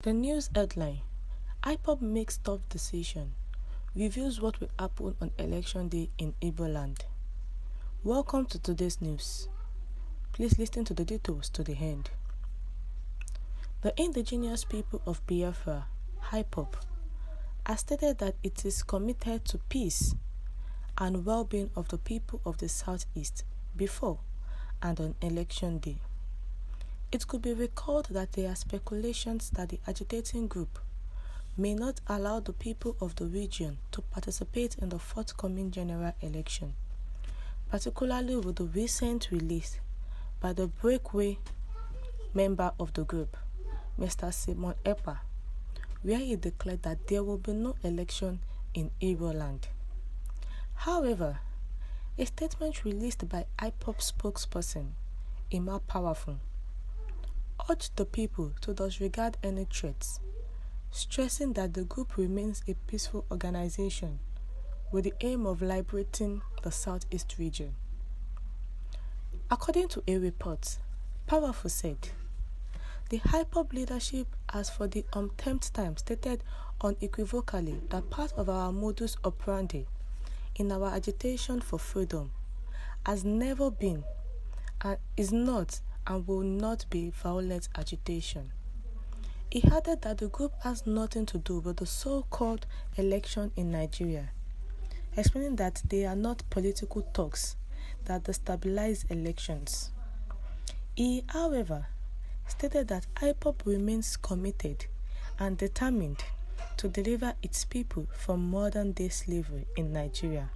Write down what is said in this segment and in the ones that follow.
The news headline: IPOB makes tough decision, reveals what will happen on election day in Igbo land. Welcome to today's news. Please listen to the details to the end. The indigenous people of Biafra, IPOB, has stated that it is committed to peace and well-being of the people of the Southeast before and on election day. It could be recalled that there are speculations that the agitating group may not allow the people of the region to participate in the forthcoming general election, particularly with the recent release by the breakaway member of the group, Mr. Simon Ekpa, where he declared that there will be no election in Igbo land. However, a statement released by IPOB spokesperson, Emma Powerful, urged the people to disregard any threats, stressing that the group remains a peaceful organization with the aim of liberating the Southeast region. According to a report, Powerful said, the IPOB leadership has for the umpteenth time stated unequivocally that part of our modus operandi in our agitation for freedom has never been and is not and will not be violent agitation. He added that the group has nothing to do with the so-called election in Nigeria, explaining that they are not political talks that destabilize elections. He, however, stated that IPOB remains committed and determined to deliver its people from modern-day slavery in Nigeria.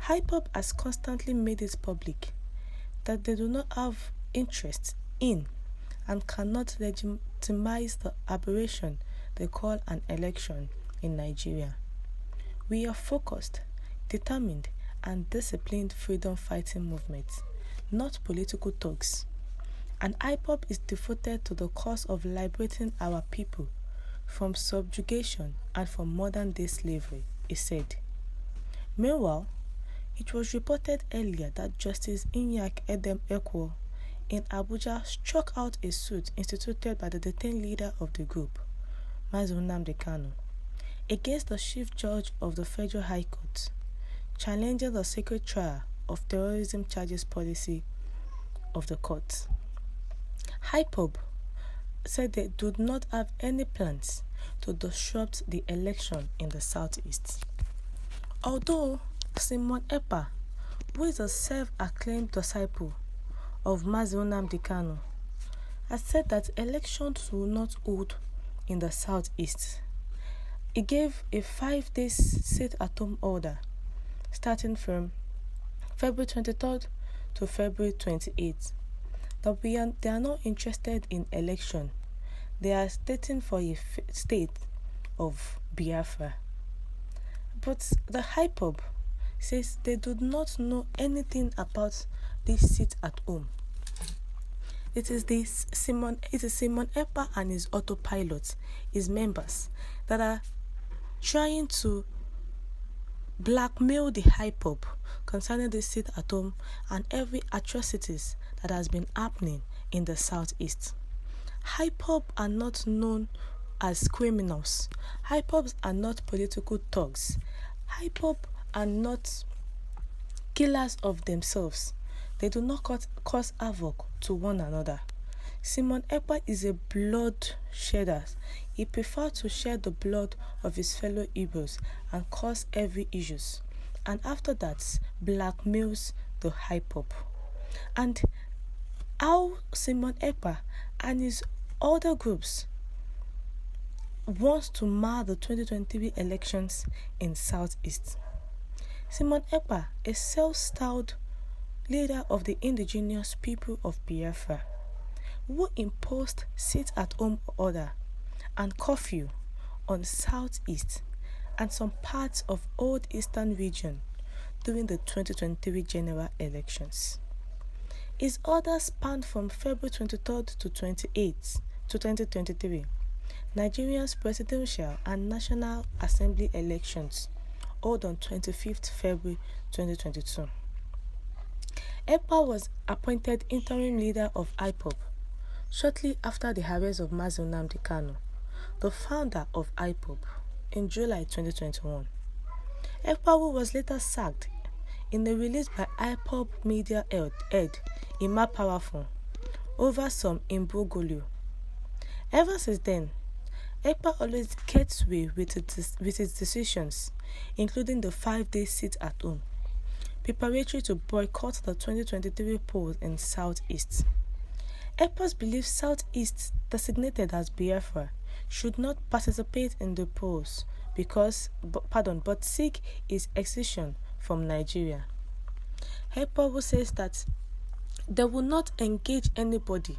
IPOB has constantly made it public that they do not have interest in and cannot legitimize the aberration they call an election in Nigeria. We are focused, determined, and disciplined freedom-fighting movement, not political talks. And IPOB is devoted to the cause of liberating our people from subjugation and from modern-day slavery, he said. Meanwhile, it was reported earlier that Justice Inyak Edem Ekwo in Abuja struck out a suit instituted by the detained leader of the group, Nnamdi Kanu, against the Chief Judge of the Federal High Court, challenging the secret trial of terrorism charges policy of the court. IPOB said they do not have any plans to disrupt the election in the Southeast. Although Simon Ekpa, who is a self-acclaimed disciple of Nnamdi Kanu, has said that elections will not hold in the Southeast. He gave a 5-day sit-at-home order starting from February 23rd to February 28th. That they are not interested in election. They are stating for a state of Biafra. But the IPOB says they do not know anything about this sit at home. It is Simon Ekpa and his autopilot, his members, that are trying to blackmail the IPOB concerning the sit at home and every atrocities that has been happening in the Southeast. IPOB are not known as criminals. IPOBs are not political thugs. IPOB are not killers of themselves. They do not cause havoc to one another. Simon Ekpa is a blood shedder. He prefers to shed the blood of his fellow Igbos and cause every issues, and after that blackmails the IPOB. And how Simon Ekpa and his other groups wants to mar the 2023 elections in Southeast. Simon Ekpa, a self-styled leader of the indigenous people of Biafra, who imposed sit-at-home order and curfew on Southeast and some parts of Old Eastern region during the 2023 general elections. His orders spanned from February 23rd to 28th to 2023, Nigeria's presidential and National Assembly elections held on 25th February 2022. Ekpa was appointed interim leader of IPOB shortly after the arrest of Nnamdi Kanu, the founder of IPOB, in July 2021. Ekpawu was later sacked in a release by IPOB media head Emma Powerful over some imbroglio. Ever since then, Ekpa always gets away with its decisions, including the 5-day sit-at-home, preparatory to boycott the 2023 polls in Southeast. Ekpa's belief Southeast, designated as Biafra, should not participate in the polls but seek its excision from Nigeria. Ekpa says that they will not engage anybody.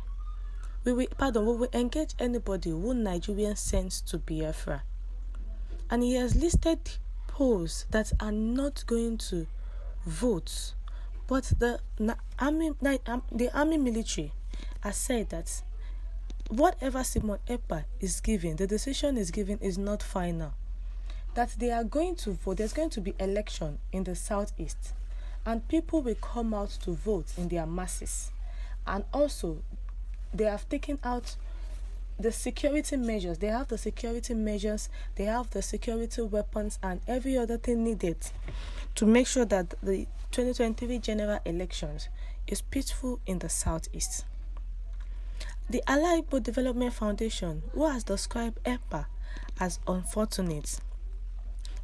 We will engage anybody who Nigerians sends to Biafra. And he has listed polls that are not going to vote, but the army military has said that whatever Simon Ekpa is giving, the decision is given is not final. That they are going to vote, there's going to be election in the Southeast, and people will come out to vote in their masses. And also, they have taken out the security measures. They have the security measures, they have the security weapons, and every other thing needed to make sure that the 2023 general elections is peaceful in the Southeast. The Ala Igbo Development Foundation, who has described Ekpa as unfortunate,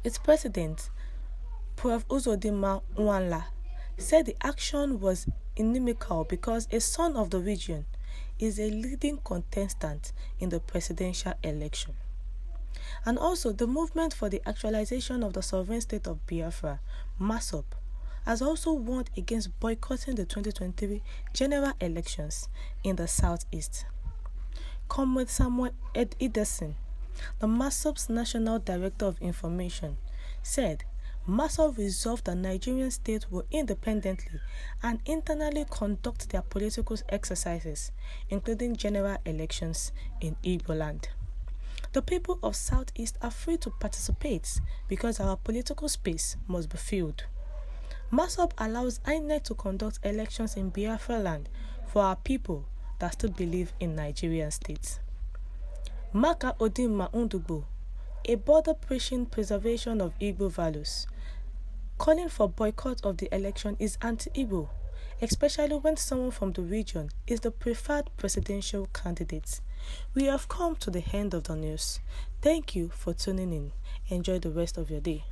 its president, Prof. Uzodimma Nwanla, said the action was inimical because a son of the region is a leading contestant in the presidential election. And also, the movement for the actualization of the sovereign state of Biafra, MASOP, has also warned against boycotting the 2023 general elections in the Southeast. Comrade Samuel Edison, the MASOP's National Director of Information, said MASOP resolved that Nigerian state will independently and internally conduct their political exercises, including general elections in Igbo land. The people of Southeast are free to participate because our political space must be filled. MASOP allows INEC to conduct elections in Biafra land for our people that still believe in Nigerian states. Maka Odimma Ndugbo, a border preaching preservation of Igbo values, calling for boycott of the election is anti-Igbo, especially when someone from the region is the preferred presidential candidate. We have come to the end of the news. Thank you for tuning in. Enjoy the rest of your day.